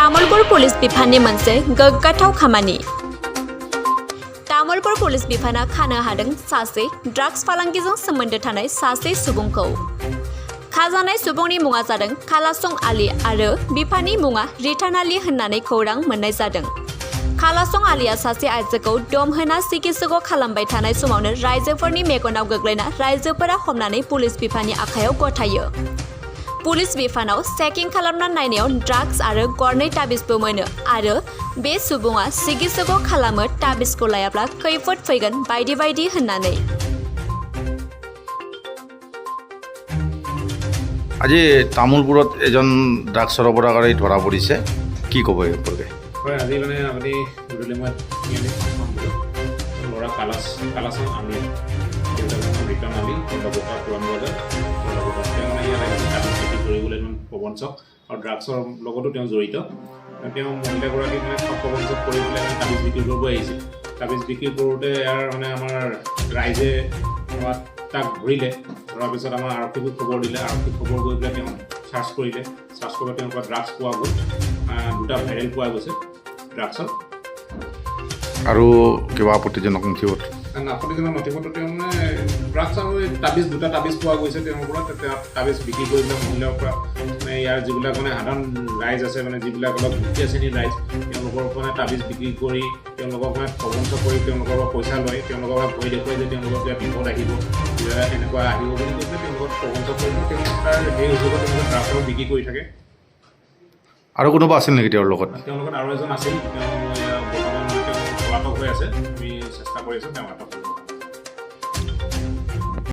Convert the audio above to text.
Tamulpur police बिफाननि मोनसे गोग्गाथाव खामानि। तामुलपुर पुलिस बिफाना खानो हादों सासे ड्राग्स फालांगिजों सोमोन्दो थानाय सासे सुबुंखौ। खाजानाय सुबुंनि मुङा जादों कालासं आली आरो बिफानि मुङा रिटान आली होननानै खौरां मोननाय जादों। कालासं आलीया सासे आइजोखौ दम होना सिकित्सक खालामबाय थानाय समावनो रायजोफोरनि मेगनाव गोग्लैना रायजोफोरा हमनानै पुलिस बिफाननि आखायाव गथायो। पुलिस बिफानाव चेकिं खालामना नायनायाव ड्राग्स आरो गरनै ताबिजबो मोनो आरो बे सुबुङा सिकित्सक खालामो ताबिजखौ लायाब्ला खैफोद फैगोन बायदि बायदि होननानै। আজি তামোলপুৰত এজন ড্ৰাগছ সৰবৰাহকাৰী ধৰা পৰিছে, কি ক'ব এই সম্পৰ্কে? হয়, আজি মানে আপুনি গধূলি মই ল'ৰা কালাচং আলি ৰিটাৰ্ণ আলি ডবকা পুৰাণ বজাৰ তেওঁ মানে ইয়াত আহিছে তাবিজ বিক্ৰী কৰিবলৈ প্ৰবঞ্চক আৰু ড্ৰাগছৰ লগতো তেওঁ জড়িত। তেওঁ মহিলাগৰাকীক মানে প্ৰবঞ্চক কৰি পেলাই তাবিজ বিক্ৰী কৰিব আহিছিল। তাবিজ বিক্ৰী কৰোঁতে ইয়াৰ মানে আমাৰ ৰাইজে তাক ধৰিলে, ধৰাৰ পিছত আমাৰ আৰক্ষীক খবৰ দিলে। আৰক্ষীক খবৰ গৈ পেলাই তেওঁ চাৰ্চ কৰিলে। চাৰ্চ কৰোঁতে তেওঁৰ পৰা ড্ৰাগছ পোৱা গ'ল, দুটা ভাইৰেল পোৱা গৈছে ড্ৰাগছৰ। আৰু কিবা আপত্তিজনক নথিপত্ৰ? আপত্তিজনক নথিপত্ৰ তেওঁ মানে ড্ৰাগছ আৰু তাবিজ দুটা তাবিজ পোৱা গৈছে তেওঁৰ পৰা। তেওঁ তাবিজ বিক্ৰী কৰি পেলাই মহিলাৰ পৰা মানে ইয়াৰ যিবিলাক মানে সাধাৰণ ৰাইজ আছে, মানে যিবিলাক অলপ দুখীয়া শ্ৰেণীৰ ৰাইজ, তেওঁলোকৰ মানে তাবিজ বিক্ৰী কৰি তেওঁলোকক মানে প্ৰবঞ্চক কৰি তেওঁলোকৰ পৰা পইচা লয়। তেওঁলোকৰ পৰা ভয় দেখুৱাই যে তেওঁলোকৰ কিবা বিপদ আহিব, এনেকুৱা আহিব বুলি কৈ পেলাই তেওঁলোকক প্ৰবঞ্চক কৰি তেওঁ তাৰ সেই অভিযোগত তেওঁলোকে ড্ৰাগছৰ বিক্ৰী কৰি থাকে। আৰু কোনোবা আছিল নেকি তেওঁৰ লগত? তেওঁৰ লগত আৰু এজন আছিল, তেওঁ বৰ্তমান তেওঁ পলাতক হৈ আছে। আমি চেষ্টা কৰি আছোঁ তেওঁ আটক